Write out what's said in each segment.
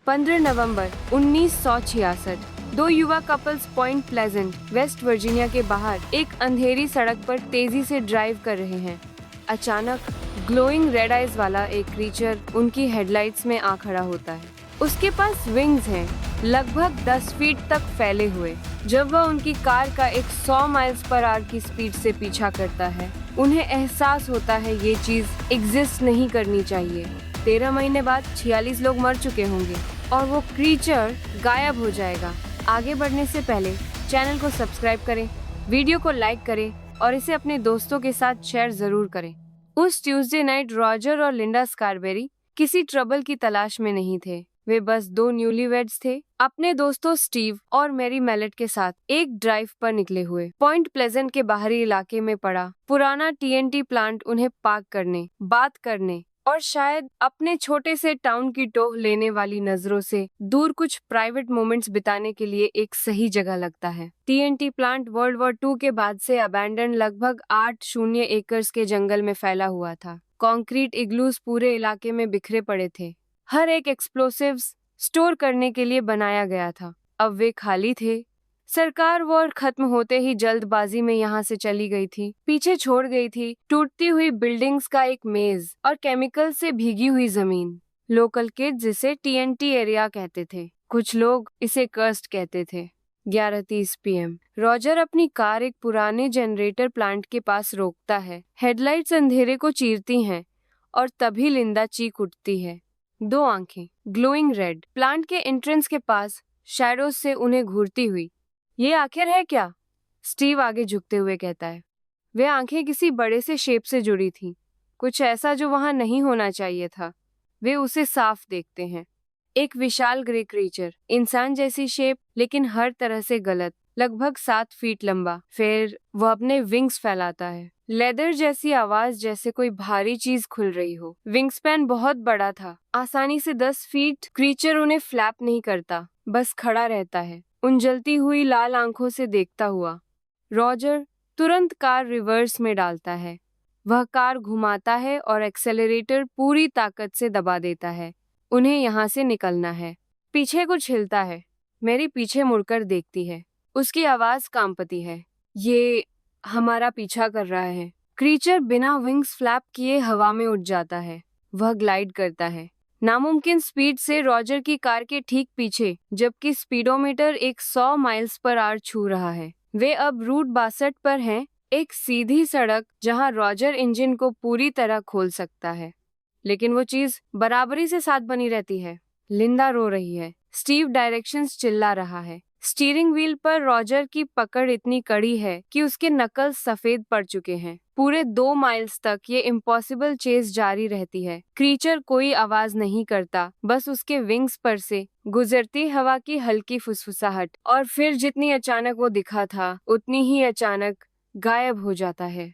15 नवंबर 1966 दो युवा couples point pleasant, West Virginia के बाहर एक अंधेरी सड़क पर तेजी से ड्राइव कर रहे हैं। अचानक ग्लोइंग रेड आइज वाला एक क्रीचर उनकी हेडलाइट्स में आ खड़ा होता है। उसके पास विंग्स हैं, लगभग 10 फीट तक फैले हुए। जब वह उनकी कार का एक 100 माइल्स पर आवर की स्पीड से पीछा करता है, उन्हें एहसास होता है ये चीज एग्जिस्ट नहीं करनी चाहिए। 13 महीने बाद 46 लोग मर चुके होंगे और वो क्रीचर गायब हो जाएगा। आगे बढ़ने से पहले चैनल को सब्सक्राइब करें, वीडियो को लाइक करें और इसे अपने दोस्तों के साथ शेयर जरूर करें। उस ट्यूसडे नाइट रॉजर और लिंडा स्कारबेरी किसी ट्रबल की तलाश में नहीं थे। वे बस दो न्यूलीवेड्स थे, अपने दोस्तों स्टीव और मैरी मैलेट के साथ एक ड्राइव पर निकले हुए। पॉइंट प्लेजेंट के बाहरी इलाके में पड़ा पुराना TNT प्लांट उन्हें पार्क करने, बात करने और शायद अपने छोटे से टाउन की टोह लेने वाली नजरों से दूर कुछ प्राइवेट मोमेंट्स बिताने के लिए एक सही जगह लगता है। TNT प्लांट वर्ल्ड वॉर 2 के बाद से अबैंडन लगभग 8 एकर्स के जंगल में फैला हुआ था। कंक्रीट इग्लूस पूरे इलाके में बिखरे पड़े थे। हर एक एक्सप्लोसिव्स स्टोर करने के लिए बनाया गया था। अब वे खाली थे। सरकार वॉर खत्म होते ही जल्दबाजी में यहाँ से चली गई थी, पीछे छोड़ गई थी टूटती हुई बिल्डिंग्स का एक मेज और केमिकल से भीगी हुई जमीन। लोकल किड्स इसे TNT एरिया कहते थे, कुछ लोग इसे कर्स्ड कहते थे। 11:30 PM रॉजर अपनी कार एक पुराने जनरेटर प्लांट के पास रोकता है। हेडलाइट्स अंधेरे को चीरती हैं और तभी लिंदा चीख उठती है। दो आंखें ग्लोइंग रेड, प्लांट के एंट्रेंस के पास शैडोज से उन्हें घूरती हुई। ये आखिर है क्या? स्टीव आगे झुकते हुए कहता है। वे आंखें किसी बड़े से शेप से जुड़ी थीं, कुछ ऐसा जो वहां नहीं होना चाहिए था। वे उसे साफ देखते हैं। एक विशाल ग्रे क्रीचर, इंसान जैसी शेप लेकिन हर तरह से गलत, लगभग 7 फीट लंबा। फिर वह अपने विंग्स फैलाता है। लेदर जैसी आवाज, जैसे कोई भारी चीज खुल रही हो। विंग स्पैन बहुत बड़ा था। आसानी से 10 फीट क्रीचर उन्हें फ्लैप नहीं करता, बस खड़ा रहता है, उन जलती हुई लाल आंखों से देखता हुआ। रॉजर तुरंत कार रिवर्स में डालता है। वह कार घुमाता है और एक्सेलरेटर पूरी ताकत से दबा देता है। उन्हें यहाँ से निकलना है। पीछे कुछ हिलता है। मेरी पीछे मुड़कर देखती है। उसकी आवाज कांपती है। ये हमारा पीछा कर रहा है। क्रीचर बिना विंग्स फ्लैप किए हवा में उड़ जाता है। वह ग्लाइड करता है नामुमकिन स्पीड से रॉजर की कार के ठीक पीछे, जबकि स्पीडोमीटर एक 100 माइल्स पर आवर छू रहा है। वे अब रूट 62 पर हैं, एक सीधी सड़क जहां रॉजर इंजन को पूरी तरह खोल सकता है, लेकिन वो चीज बराबरी से साथ बनी रहती है। लिंदा रो रही है। स्टीव डायरेक्शंस चिल्ला रहा है। स्टीयरिंग व्हील पर रॉजर की पकड़ इतनी कड़ी है कि उसके नकल सफेद पड़ चुके हैं। पूरे 2 माइल्स तक ये इम्पॉसिबल चेज जारी रहती है। क्रीचर कोई आवाज नहीं करता, बस उसके विंग्स पर से गुजरती हवा की हल्की फुसफुसाहट। और फिर जितनी अचानक वो दिखा था, उतनी ही अचानक गायब हो जाता है।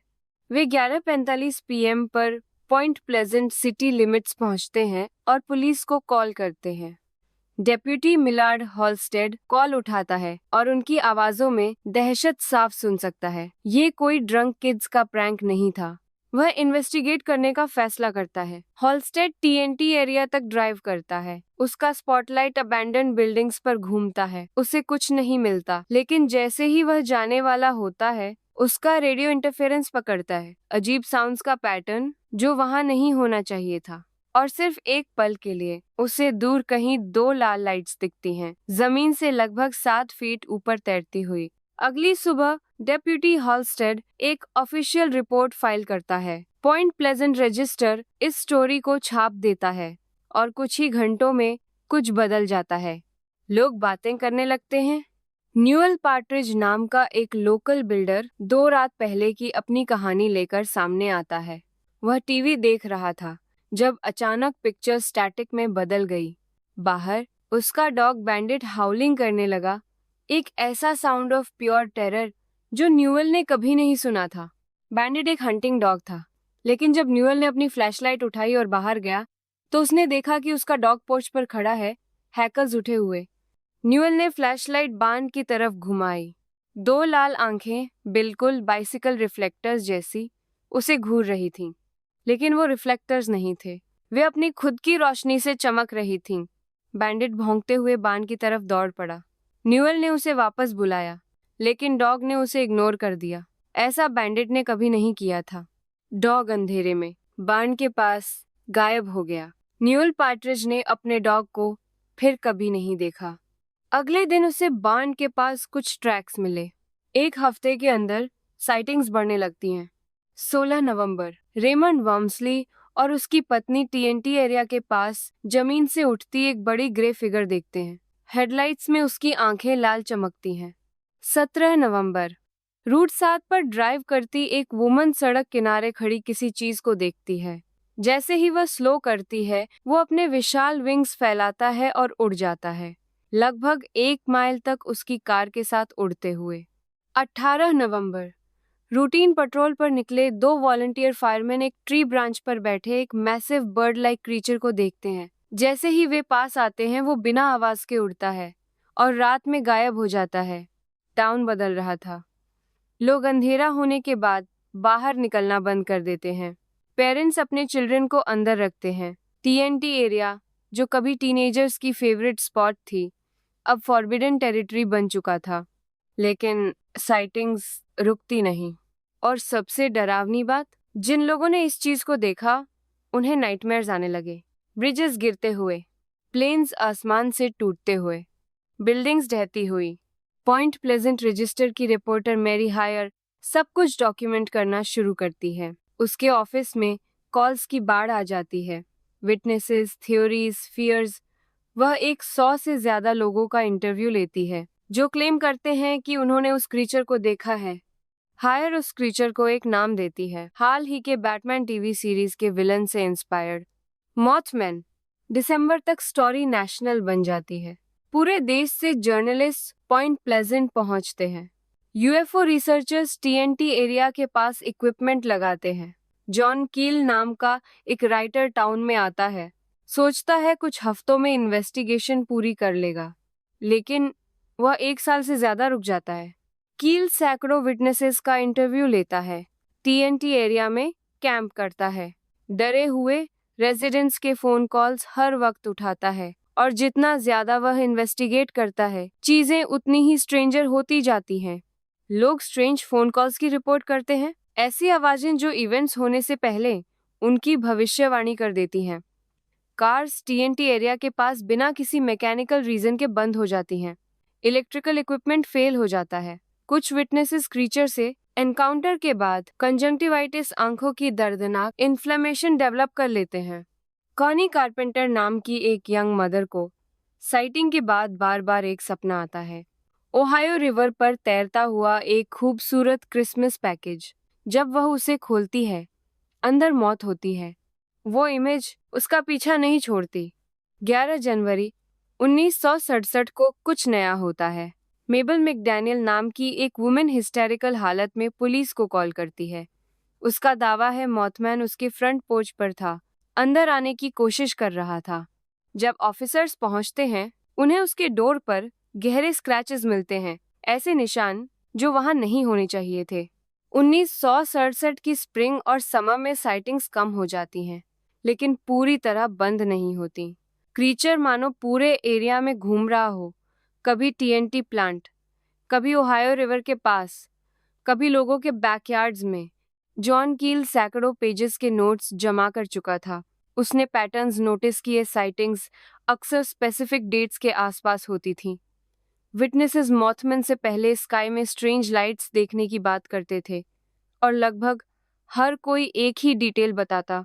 वे 11:45 PM पर पॉइंट प्लेजेंट सिटी लिमिट्स पहुंचते हैं और पुलिस को कॉल करते हैं। डेप्यूटी मिलार्ड हॉलस्टेड कॉल उठाता है और उनकी आवाजों में दहशत साफ सुन सकता है। ये कोई ड्रंक किड्स का प्रैंक नहीं था। वह इन्वेस्टिगेट करने का फैसला करता है। हॉलस्टेड TNT एरिया तक ड्राइव करता है। उसका स्पॉटलाइट अबैंडन बिल्डिंग्स पर घूमता है। उसे कुछ नहीं मिलता, लेकिन जैसे ही वह जाने वाला होता है, उसका रेडियो इंटरफेरेंस पकड़ता है। अजीब साउंड्स का पैटर्न जो वहां नहीं होना चाहिए था। और सिर्फ एक पल के लिए उसे दूर कहीं 2 लाल लाइट्स दिखती हैं, जमीन से लगभग 7 फीट ऊपर तैरती हुई। अगली सुबह डेप्यूटी हॉलस्टेड एक ऑफिशियल रिपोर्ट फाइल करता है। पॉइंट प्लेजेंट रजिस्टर इस स्टोरी को छाप देता है और कुछ ही घंटों में कुछ बदल जाता है। लोग बातें करने लगते हैं। न्यूअल पार्ट्रिज नाम का एक लोकल बिल्डर 2 रात पहले की अपनी कहानी लेकर सामने आता है। वह टीवी देख रहा था जब अचानक पिक्चर स्टैटिक में बदल गई। बाहर उसका डॉग बैंडिट हाउलिंग करने लगा, एक ऐसा साउंड ऑफ प्योर टेरर जो न्यूअल ने कभी नहीं सुना था। बैंडिट एक हंटिंग डॉग था, लेकिन जब न्यूअल ने अपनी फ्लैशलाइट उठाई और बाहर गया तो उसने देखा कि उसका डॉग पोर्च पर खड़ा है, हैकल्स उठे हुए। न्यूअल ने फ्लैशलाइट बान की तरफ घुमाई। 2 लाल आंखें, बिल्कुल बाइसिकल रिफ्लेक्टर्स जैसी, उसे घूर रही थीं। लेकिन वो रिफ्लेक्टर्स नहीं थे, वे अपनी खुद की रोशनी से चमक रही थीं। बैंडिट भौंकते हुए बाण की तरफ दौड़ पड़ा। न्यूएल ने उसे वापस बुलाया, लेकिन डॉग ने उसे इग्नोर कर दिया। ऐसा बैंडिट ने कभी नहीं किया था। डॉग अंधेरे में बाण के पास गायब हो गया। न्यूएल पार्ट्रिज ने अपने डॉग को फिर कभी नहीं देखा। अगले दिन उसे बाण के पास कुछ ट्रैक्स मिले। एक हफ्ते के अंदर साइटिंग्स बढ़ने लगती हैं। 16 नवंबर, रेमंड वॉम्सली और उसकी पत्नी टीएनटी एरिया के पास जमीन से उठती एक बड़ी ग्रे फिगर देखते हैं। हेडलाइट्स में उसकी आंखें लाल चमकती हैं। 17 नवंबर, रूट 7 पर ड्राइव करती एक वुमन सड़क किनारे खड़ी किसी चीज को देखती है। जैसे ही वह स्लो करती है, वो अपने विशाल विंग्स फैलाता है और उड़ जाता है, लगभग 1 माइल तक उसकी कार के साथ उड़ते हुए। 18 नवंबर, रूटीन पेट्रोल पर निकले 2 वॉलंटियर फायरमैन एक ट्री ब्रांच पर बैठे एक मैसिव बर्ड लाइक क्रीचर को देखते हैं। जैसे ही वे पास आते हैं, वो बिना आवाज के उड़ता है और रात में गायब हो जाता है। टाउन बदल रहा था। लोग अंधेरा होने के बाद बाहर निकलना बंद कर देते हैं। पेरेंट्स अपने चिल्ड्रन को अंदर रखते हैं। टीएनटी एरिया, जो कभी टीनेजर्स की फेवरेट स्पॉट थी, अब फॉरबिडन टेरिटरी बन चुका था। लेकिन साइटिंग्स रुकती नहीं। और सबसे डरावनी बात, जिन लोगों ने इस चीज को देखा, उन्हें नाइटमेयर्स आने लगे। ब्रिजेस गिरते हुए, प्लेन्स आसमान से टूटते हुए, बिल्डिंग्स ढहती हुई। पॉइंट प्लेजेंट रजिस्टर की रिपोर्टर मैरी हायर सब कुछ डॉक्यूमेंट करना शुरू करती है। उसके ऑफिस में कॉल्स की बाढ़ आ जाती है। Witnesses, theories, fears. वह 100 से ज्यादा लोगों का इंटरव्यू लेती है जो क्लेम करते हैं कि उन्होंने उस क्रीचर को देखा है। हायर उस क्रीचर को एक नाम देती है, हाल ही के बैटमैन टीवी सीरीज के विलन से इंस्पायर्ड, मॉथमैन। दिसंबर तक स्टोरी नेशनल बन जाती है। पूरे देश से जर्नलिस्ट पॉइंट प्लेजेंट पहुंचते हैं। यूएफओ रिसर्चर्स टीएनटी एरिया के पास इक्विपमेंट लगाते हैं। जॉन कील नाम का एक राइटर टाउन में आता है, सोचता है कुछ हफ्तों में इन्वेस्टिगेशन पूरी कर लेगा, लेकिन वह 1 साल से ज्यादा रुक जाता है। कील सैकड़ों विटनेसेस का इंटरव्यू लेता है, टीएनटी एरिया में कैंप करता है, डरे हुए रेजिडेंट्स के फोन कॉल्स हर वक्त उठाता है, और जितना ज्यादा वह इन्वेस्टिगेट करता है, चीजें उतनी ही स्ट्रेंजर होती जाती हैं। लोग स्ट्रेंज फोन कॉल्स की रिपोर्ट करते हैं, ऐसी आवाजें जो इवेंट्स होने से पहले उनकी भविष्यवाणी कर देती हैं। कार्स टीएनटी एरिया के पास बिना किसी मैकेनिकल रीजन के बंद हो जाती हैं। इलेक्ट्रिकल इक्विपमेंट फेल हो जाता है। कुछ विटनेसेस क्रीचर से एनकाउंटर के बाद कंजंक्टिवाइटिस, आंखों की दर्दनाक इन्फ्लेमेशन डेवलप कर लेते हैं। कॉनी कारपेंटर नाम की एक यंग मदर को साइटिंग के बाद बार बार एक सपना आता है, ओहायो रिवर पर तैरता हुआ एक खूबसूरत क्रिसमस पैकेज। जब वह उसे खोलती है, अंदर मौत होती है। वो इमेज उसका पीछा नहीं छोड़ती। 11 जनवरी 1967 को कुछ नया होता है। मेबल मैकडैनियल नाम की एक वुमेन हिस्टेरिकल हालत में पुलिस को कॉल करती है। उसका दावा है मॉथमैन उसके फ्रंट पोर्च पर था, अंदर आने की कोशिश कर रहा था। जब ऑफिसर्स पहुंचते हैं, उन्हें उसके डोर पर गहरे स्क्रैचेस मिलते हैं, ऐसे निशान जो वहां नहीं होने चाहिए थे। 1967 की स्प्रिंग और समर में साइटिंग्स कम हो जाती हैं, लेकिन पूरी तरह बंद नहीं होती। क्रीचर मानो पूरे एरिया में घूम रहा हो, कभी टीएनटी प्लांट, कभी ओहायो रिवर के पास, कभी लोगों के बैकयार्ड्स में। जॉन कील सैकड़ों पेजेस के नोट्स जमा कर चुका था। उसने पैटर्न्स नोटिस किए। साइटिंग्स अक्सर स्पेसिफिक डेट्स के आसपास होती थीं। विटनेसेस मॉथमैन से पहले स्काई में स्ट्रेंज लाइट्स देखने की बात करते थे, और लगभग हर कोई एक ही डिटेल बताता,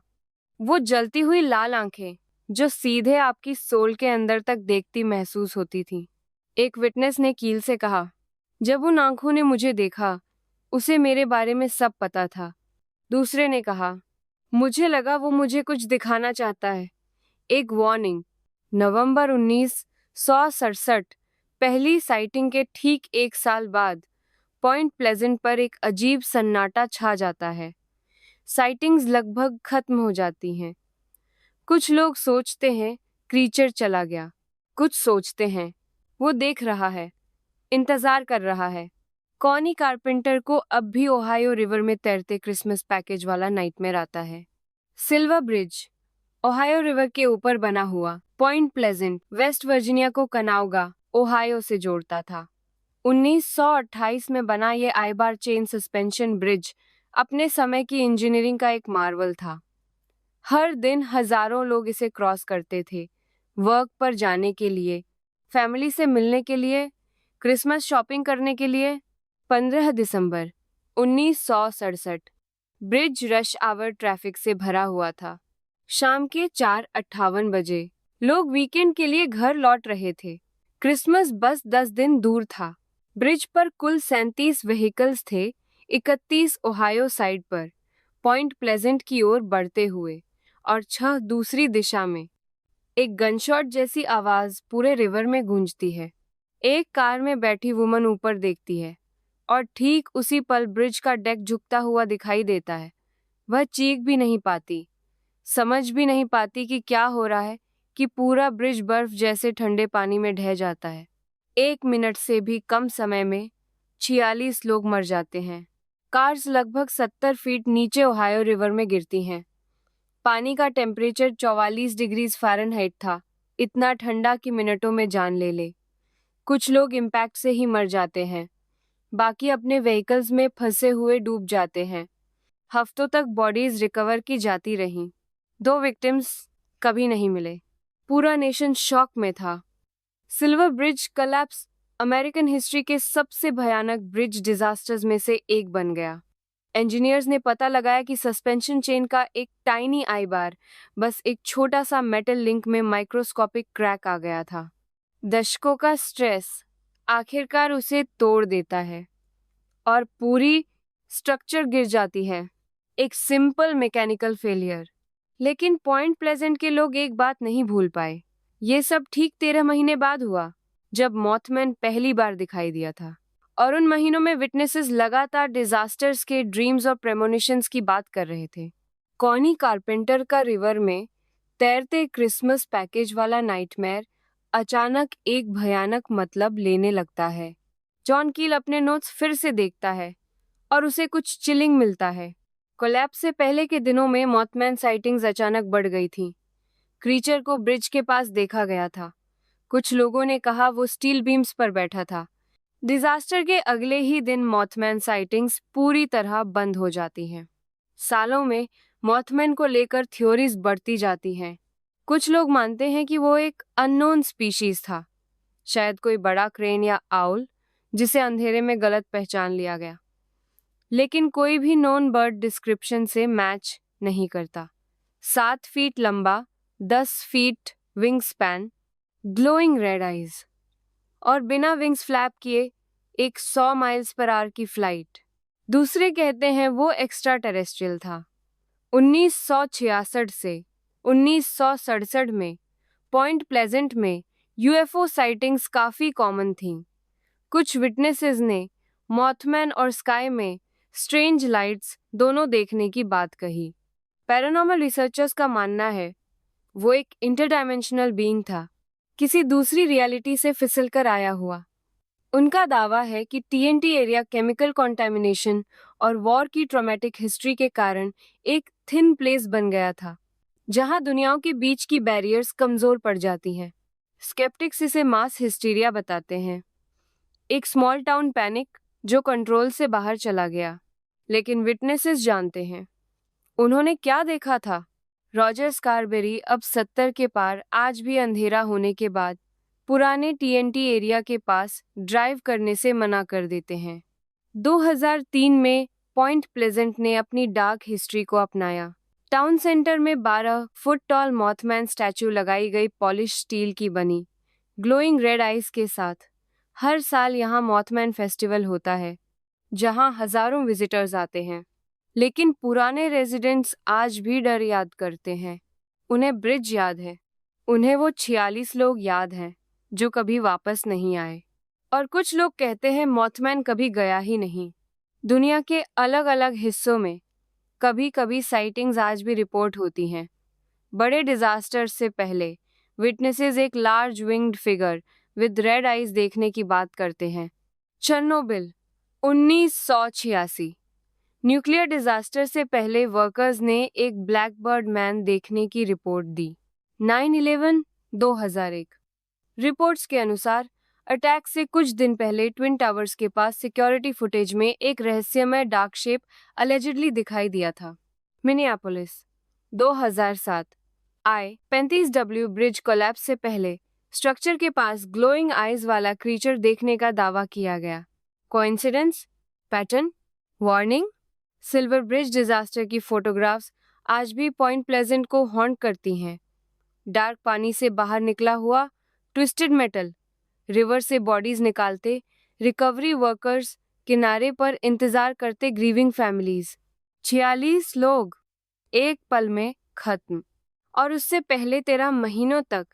वो जलती हुई लाल आंखें जो सीधे आपकी सोल के अंदर तक देखती महसूस होती थीं। एक विटनेस ने कील से कहा, जब उन आंखों ने मुझे देखा, उसे मेरे बारे में सब पता था। दूसरे ने कहा, मुझे लगा वो मुझे कुछ दिखाना चाहता है, एक वार्निंग। नवंबर 1967, पहली साइटिंग के ठीक 1 साल बाद पॉइंट प्लेजेंट पर एक अजीब सन्नाटा छा जाता है। साइटिंग्स लगभग खत्म हो जाती हैं। कुछ लोग सोचते हैं क्रीचर चला गया, कुछ सोचते हैं वो देख रहा है, इंतजार कर रहा है। कॉनी कारपेंटर को अब भी ओहायो रिवर में तैरते क्रिसमस पैकेज वाला नाइटमेयर आता है। सिल्वर ब्रिज ओहायो रिवर के ऊपर बना हुआ पॉइंट प्लेजेंट वेस्ट वर्जीनिया को कनाउगा, ओहायो से जोड़ता था। 1928 में बना ये आई-बार चेन सस्पेंशन ब्रिज अपने समय की इंजीनियरिंग का एक मार्वल था। हर दिन हजारों लोग इसे क्रॉस करते थे, वर्क पर जाने के लिए, फैमिली से मिलने के लिए, क्रिसमस शॉपिंग करने के लिए। 15 दिसंबर 1967 ब्रिज रश आवर ट्रैफिक से भरा हुआ था। शाम के 4:58 बजे लोग वीकेंड के लिए घर लौट रहे थे। क्रिसमस बस 10 दिन दूर था। ब्रिज पर कुल 37 व्हीकल्स थे, 31 ओहायो साइड पर पॉइंट प्लेजेंट की ओर बढ़ते हुए और 6 दूसरी दिशा में। एक गनशॉट जैसी आवाज पूरे रिवर में गूंजती है। एक कार में बैठी वुमन ऊपर देखती है और ठीक उसी पल ब्रिज का डेक झुकता हुआ दिखाई देता है। वह चीख भी नहीं पाती, समझ भी नहीं पाती कि क्या हो रहा है कि पूरा ब्रिज बर्फ जैसे ठंडे पानी में ढह जाता है। 1 मिनट से भी कम समय में 46 लोग मर जाते हैं। कार्स लगभग 70 फीट नीचे ओहायो रिवर में गिरती हैं। पानी का टेम्परेचर 44 डिग्री फ़ारेनहाइट था, इतना ठंडा कि मिनटों में जान ले ले। कुछ लोग इम्पैक्ट से ही मर जाते हैं, बाकी अपने व्हीकल्स में फंसे हुए डूब जाते हैं। हफ्तों तक बॉडीज रिकवर की जाती रहीं। 2 विक्टिम्स कभी नहीं मिले। पूरा नेशन शॉक में था। Silver bridge collapse American history के सबसे भयानक ब्रिज डिजास्टर्स में से एक बन गया। इंजीनियर्स ने पता लगाया कि सस्पेंशन चेन का एक टाइनी आई बार बस एक छोटा सा मेटल लिंक में माइक्रोस्कोपिक क्रैक आ गया था। दशकों का स्ट्रेस आखिरकार उसे तोड़ देता है और पूरी स्ट्रक्चर गिर जाती है। एक सिंपल मैकेनिकल फेलियर। लेकिन पॉइंट प्लेजेंट के लोग एक बात नहीं भूल पाए। ये सब ठीक 13 महीने बाद हुआ, जब मॉथमैन पहली बार दिखाई दिया था। और उन महीनों में विटनेसेस लगातार डिजास्टर्स के ड्रीम्स और प्रेमोनिशंस की बात कर रहे थे। कॉनी कारपेंटर का रिवर में तैरते क्रिसमस पैकेज वाला नाइटमेयर अचानक एक भयानक मतलब लेने लगता है। जॉन कील अपने नोट्स फिर से देखता है और उसे कुछ चिलिंग मिलता है। कोलैप्स से पहले के दिनों में मॉथमैन साइटिंग्स अचानक बढ़ गई थी। क्रीचर को ब्रिज के पास देखा गया था। कुछ लोगों ने कहा वो स्टील बीम्स पर बैठा था। डिजास्टर के अगले ही दिन मॉथमैन साइटिंग्स पूरी तरह बंद हो जाती हैं। सालों में मॉथमैन को लेकर थ्योरीज बढ़ती जाती हैं। कुछ लोग मानते हैं कि वो एक अननोन स्पीशीज था, शायद कोई बड़ा क्रेन या आउल जिसे अंधेरे में गलत पहचान लिया गया। लेकिन कोई भी नोन बर्ड डिस्क्रिप्शन से मैच नहीं करता। 7 फीट लंबा, 10 feet wing span, glowing red eyes और बिना विंग्स फ्लैप किए एक 100 माइल्स पर आवर की फ्लाइट। दूसरे कहते हैं वो एक्स्ट्रा टेरेस्ट्रियल था। 1966 से 1967 में पॉइंट प्लेजेंट में यूएफओ साइटिंग्स काफ़ी कॉमन थीं। कुछ विटनेसेस ने मॉथमैन और स्काई में स्ट्रेंज लाइट्स दोनों देखने की बात कही। पैरानॉर्मल रिसर्चर्स का मानना है वो एक इंटरडायमेंशनल बीइंग था, किसी दूसरी रियलिटी से फिसलकर आया हुआ। उनका दावा है कि टीएनटी एरिया केमिकल कॉन्टैमिनेशन और वॉर की ट्रॉमेटिक हिस्ट्री के कारण एक थिन प्लेस बन गया था, जहां दुनियाओं के बीच की बैरियर्स कमजोर पड़ जाती हैं। स्केप्टिक्स इसे मास हिस्टीरिया बताते हैं, एक स्मॉल टाउन पैनिक जो कंट्रोल से बाहर चला गया। लेकिन विटनेसेस जानते हैं उन्होंने क्या देखा था। रॉजर स्कारबेरी अब 70 के पार आज भी अंधेरा होने के बाद पुराने टीएनटी एरिया के पास ड्राइव करने से मना कर देते हैं। 2003 में पॉइंट प्लेजेंट ने अपनी डार्क हिस्ट्री को अपनाया। टाउन सेंटर में 12 फुट टॉल मॉथमैन स्टैचू लगाई गई पॉलिश स्टील की बनी, ग्लोइंग रेड आइज के साथ। हर साल यहाँ मॉथमैन फेस्टिवल होता है, जहाँ हजारों विजिटर्स आते हैं। लेकिन पुराने रेजिडेंट्स आज भी डर याद करते हैं। उन्हें ब्रिज याद है, उन्हें वो 46 लोग याद हैं जो कभी वापस नहीं आए। और कुछ लोग कहते हैं मॉथमैन कभी गया ही नहीं। दुनिया के अलग अलग हिस्सों में कभी कभी साइटिंग्स आज भी रिपोर्ट होती हैं। बड़े डिजास्टर से पहले विटनेसेस एक large winged figure with red eyes देखने की बात करते हैं। चेरनोबिल 1986। न्यूक्लियर डिजास्टर से पहले वर्कर्स ने एक ब्लैक बर्ड मैन देखने की रिपोर्ट दी। 9/11 2001। रिपोर्ट्स के अनुसार अटैक से कुछ दिन पहले ट्विन टावर्स के पास सिक्योरिटी फुटेज में एक रहस्यमय डार्क शेप अलेजिडली दिखाई दिया था। मिनियापोलिस 2007। I-35W ब्रिज कोलैप्स से पहले स्ट्रक्चर के पास ग्लोइंग आईज वाला क्रीचर देखने का दावा किया गया। Coincidence? Pattern? Warning? Silver bridge disaster की फोटोग्राफ्स आज भी पॉइंट प्लेजेंट को हॉन्ट करती हैं। डार्क पानी से बाहर निकला हुआ ट्विस्टेड मेटल, रिवर से बॉडीज निकालते रिकवरी वर्कर्स, किनारे पर इंतजार करते ग्रीविंग फैमिलीज। 46 लोग एक पल में खत्म। और उससे पहले 13 महीनों तक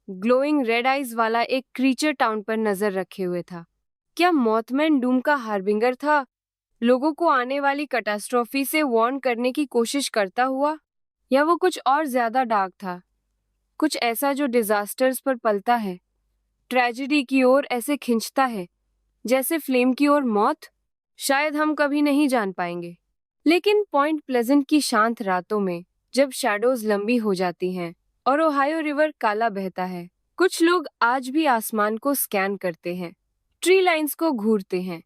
ग्लोइंग रेड आइज वाला एक क्रीचर टाउन पर नजर रखे हुए था। क्या मॉथमैन डूम का हार्बिंगर था, लोगों को आने वाली कैटास्ट्रोफी से वार्न करने की कोशिश करता हुआ, या वो कुछ और ज्यादा डार्क था, कुछ ऐसा जो डिजास्टर्स पर पलता है, ट्रेजेडी की ओर ऐसे खिंचता है जैसे फ्लेम की ओर मौत? शायद हम कभी नहीं जान पाएंगे। लेकिन पॉइंट प्लेजेंट की शांत रातों में जब शैडोज लंबी हो जाती हैं और ओहायो रिवर काला बहता है, कुछ लोग आज भी आसमान को स्कैन करते हैं, ट्री लाइंस को घूरते हैं,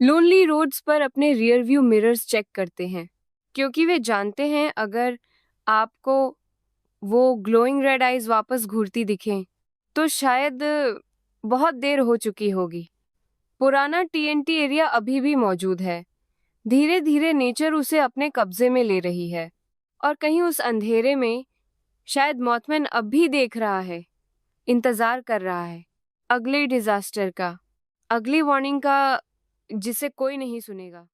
लोनली रोड्स पर अपने रियर व्यू मिरर्स चेक करते हैं, क्योंकि वे जानते हैं अगर आपको वो ग्लोइंग रेड आइज वापस घूरती दिखें तो शायद बहुत देर हो चुकी होगी। पुराना TNT एरिया अभी भी मौजूद है। धीरे धीरे नेचर उसे अपने कब्जे में ले रही है और कहीं उस अंधेरे में शायद मॉथमैन अब भी देख रहा है, इंतजार कर रहा है अगले डिजास्टर का, अगली वार्निंग का जिसे कोई नहीं सुनेगा।